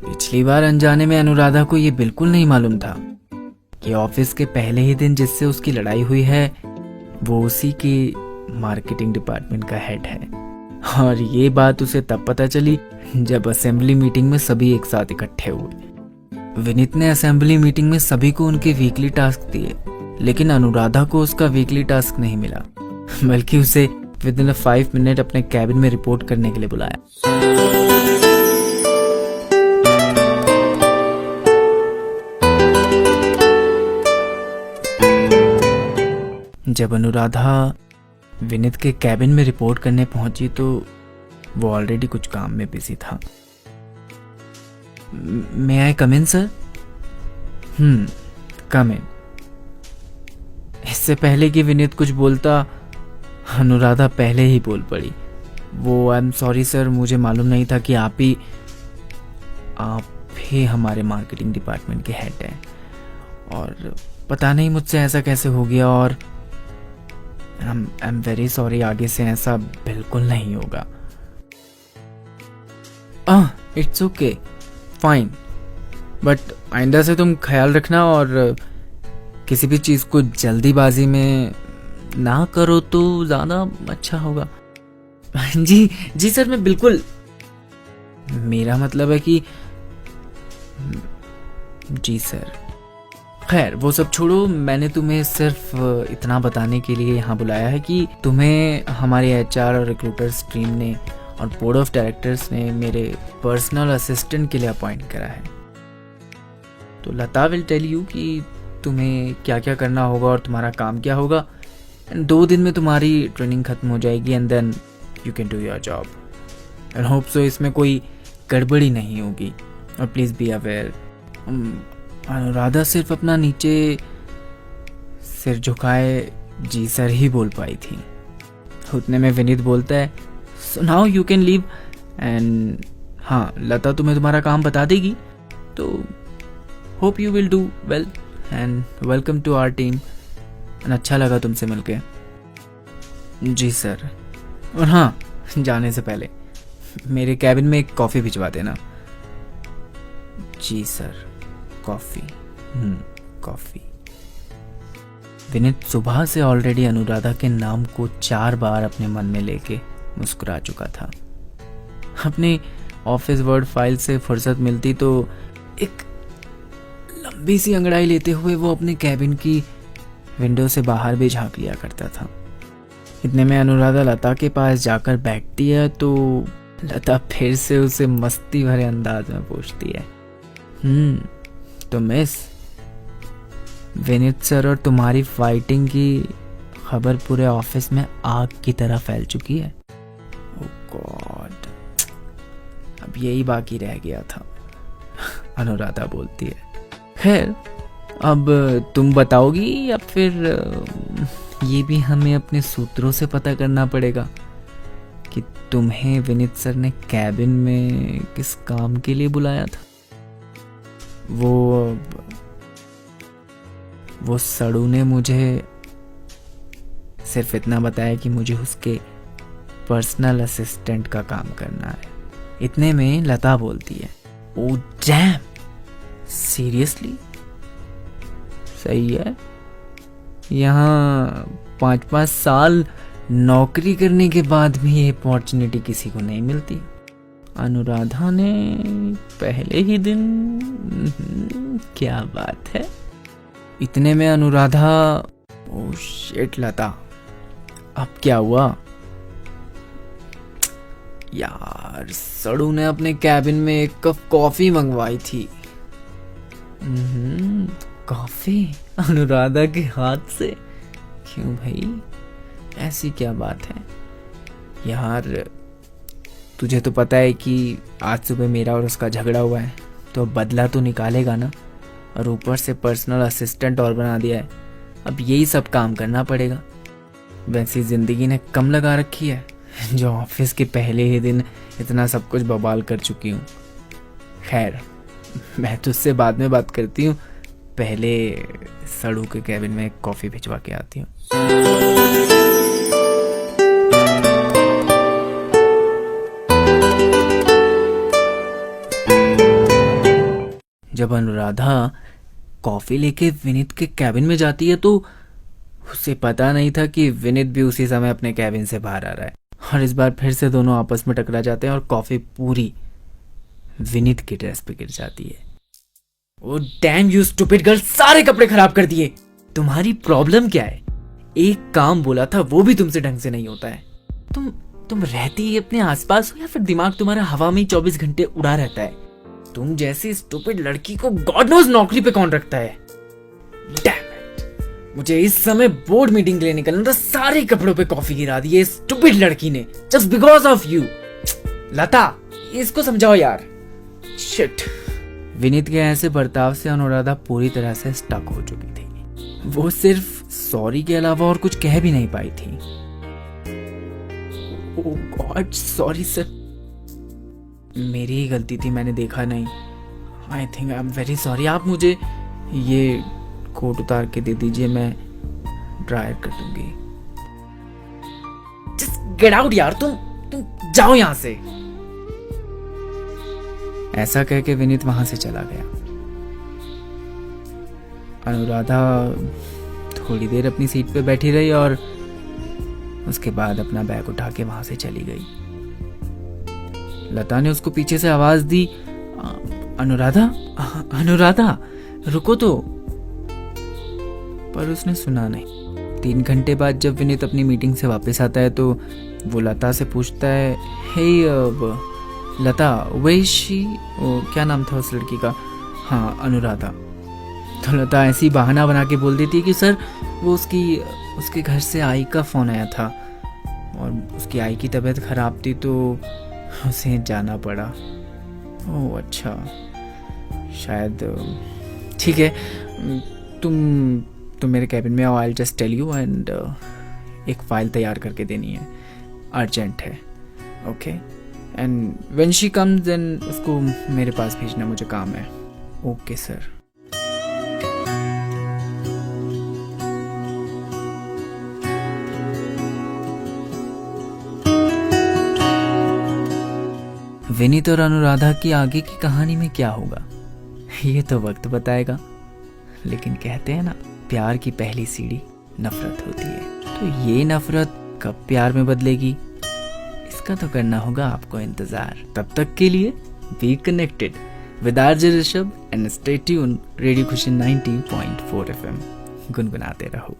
पिछली बार अनजाने में अनुराधा को ये बिल्कुल नहीं मालूम था कि ऑफिस के पहले ही दिन जिससे उसकी लड़ाई हुई है वो उसी की मार्केटिंग डिपार्टमेंट का हेड है। और ये बात उसे तब पता चली जब असेंबली मीटिंग में सभी एक साथ इकट्ठे हुए। विनीत ने असेंबली मीटिंग में सभी को उनके वीकली टास्क दिए, लेकिन अनुराधा को उसका वीकली टास्क नहीं मिला, बल्कि उसे विद इन 5 मिनट अपने कैबिन में रिपोर्ट करने के लिए बुलाया। जब अनुराधा विनीत के कैबिन में रिपोर्ट करने पहुंची तो वो ऑलरेडी कुछ काम में बिजी था। मे आई कम इन सर? कम इन। इससे पहले कि विनीत कुछ बोलता अनुराधा पहले ही बोल पड़ी। वो आई एम सॉरी सर, मुझे मालूम नहीं था कि आप ही हमारे मार्केटिंग डिपार्टमेंट के हेड हैं, और पता नहीं मुझसे ऐसा कैसे हो गया, और आई एम वेरी सॉरी, आगे से ऐसा बिल्कुल नहीं होगा। इट्स ओके, फाइन, बट आइंदा से तुम ख्याल रखना और किसी भी चीज़ को जल्दीबाजी में ना करो तो ज़्यादा अच्छा होगा। जी सर, मैं बिल्कुल, मेरा मतलब है कि जी सर। खैर वो सब छोड़ो, मैंने तुम्हें सिर्फ इतना बताने के लिए यहाँ बुलाया है कि तुम्हें हमारे एचआर और रिक्रूटर्स टीम ने और बोर्ड ऑफ डायरेक्टर्स ने मेरे पर्सनल असिस्टेंट के लिए अपॉइंट करा है। तो लता विल टेल यू कि तुम्हें क्या क्या करना होगा और तुम्हारा काम क्या होगा। 2 दिन में तुम्हारी ट्रेनिंग खत्म हो जाएगी and then you can do your job and hope so इसमें कोई गड़बड़ी नहीं होगी। और प्लीज़ बी अवेयर। अनुराधा सिर्फ अपना नीचे सिर झुकाए जी सर ही बोल पाई थी। उतने में विनीत बोलता है, so now you can leave and हाँ, लता तुम्हें तुम्हारा काम बता देगी, तो hope you will do well and welcome to our team. अच्छा लगा तुमसे मिलके। जी सर। और हाँ, जाने से पहले मेरे कैबिन में एक कॉफ़ी भिजवा देना। जी सर। कॉफ़ी। कॉफ़ी। विनीत सुबह से ऑलरेडी अनुराधा के नाम को 4 बार अपने मन में लेके मुस्कुरा चुका था। अपनी ऑफिस वर्ड फाइल से फुर्सत मिलती तो एक लंबी सी अंगड़ाई लेते हुए वो अपने कैबिन की विंडो से बाहर भी झांक लिया करता था। इतने में अनुराधा लता के पास जाकर बैठती है तो लता फिर से उसे मस्ती भरे अंदाज में पूछती है, तो मिस, विनीत सर और तुम्हारी फाइटिंग की खबर पूरे ऑफिस में आग की तरह फैल चुकी है। ओह गॉड, अब यही बाकी रह गया था। अनुराधा बोलती है, खैर अब तुम बताओगी या फिर ये भी हमें अपने सूत्रों से पता करना पड़ेगा कि तुम्हें विनीत सर ने कैबिन में किस काम के लिए बुलाया था? वो सड़ू ने मुझे सिर्फ इतना बताया कि मुझे उसके पर्सनल असिस्टेंट का काम करना है। इतने में लता बोलती है, ओ डैम, सीरियसली? सही है, यहाँ 5-5 साल नौकरी करने के बाद भी ये अपॉर्चुनिटी किसी को नहीं मिलती। अनुराधा ने पहले ही दिन, क्या बात है। इतने में अनुराधा, ओ शिट लता, अब क्या हुआ? यार, सड़ू ने अपने कैबिन में एक कप कॉफी मंगवाई थी। कॉफी अनुराधा के हाथ से? क्यों भाई, ऐसी क्या बात है? यार तुझे तो पता है कि आज सुबह मेरा और उसका झगड़ा हुआ है, तो बदला तो निकालेगा ना, और ऊपर से पर्सनल असिस्टेंट और बना दिया है। अब यही सब काम करना पड़ेगा। वैसी जिंदगी ने कम लगा रखी है जो ऑफिस के पहले ही दिन इतना सब कुछ बवाल कर चुकी हूँ। खैर, मैं तुझसे बाद में बात करती हूँ, पहले सड़ू के कैबिन में एक कॉफ़ी भिजवा के आती हूँ। जब अनुराधा कॉफी लेके विनीत के कैबिन में जाती है तो उसे पता नहीं था कि विनीत भी उसी समय अपने कैबिन से बाहर आ रहा है, और इस बार फिर से दोनों आपस में टकरा जाते हैं और कॉफी पूरी विनीत की ड्रेस पे गिर जाती है। Oh damn you stupid girl, सारे कपड़े खराब कर दिए। तुम्हारी प्रॉब्लम क्या है? एक काम बोला था वो भी तुमसे ढंग से नहीं होता है। तुम रहती ही अपने आसपास हो या फिर दिमाग तुम्हारा हवा में 24 घंटे उड़ा रहता है? तुम जैसी स्टूपिड लड़की को गॉड नोज नौकरी पे कौन रखता है? डैम इट, मुझे इस समय बोर्ड मीटिंग के लिए निकलना था, सारे कपड़ों पे कॉफी गिरा दी है स्टूपिड लड़की ने, जस्ट बिकॉज ऑफ यू। लता, इसको समझाओ यार। शिट। विनीत के ऐसे बर्ताव से अनुराधा पूरी तरह से स्टक हो चुकी थी। वो सिर्फ सॉरी के अलावा और कुछ कह भी नहीं पाई थी। ओह गॉड, सॉरी सर, मेरी ही गलती थी, मैंने देखा नहीं। I think I am very sorry. आप मुझे ये कोट उतार के दे दीजिए, मैं ड्रायर कर दूंगी। जस्ट गेट आउट यार, तुम जाओ यहां से। ऐसा कह के विनीत वहां से चला गया। अनुराधा थोड़ी देर अपनी सीट पे बैठी रही और उसके बाद अपना बैग उठा के वहां से चली गई। लता ने उसको पीछे से आवाज दी, अनुराधा, अनुराधा रुको तो, पर उसने सुना नहीं। 3 घंटे बाद जब विनीत अपनी मीटिंग से वापस आता है तो वो लता से पूछता है, हे लता, वही क्या नाम था उस लड़की का? हाँ, अनुराधा। तो लता ऐसी बहाना बना के बोल देती है कि सर वो उसके घर से आई का फ़ोन आया था और उसकी आई की तबीयत ख़राब थी तो उसे जाना पड़ा। ओह अच्छा, शायद ठीक है, तुम मेरे कैबिन में आओ, I just tell you, and एक फ़ाइल तैयार करके देनी है, अर्जेंट है, okay? And when she comes then उसको मेरे पास भेजना, मुझे काम है। Okay sir. विनीत और अनुराधा की आगे की कहानी में क्या होगा ये तो वक्त बताएगा, लेकिन कहते हैं ना, प्यार की पहली सीढ़ी नफरत होती है। तो ये नफरत कब प्यार में बदलेगी, इसका तो करना होगा आपको इंतजार। तब तक के लिए be connected with RJ Rishabh and stay tune radio खुशी 90.4 FM। गुनगुनाते रहो।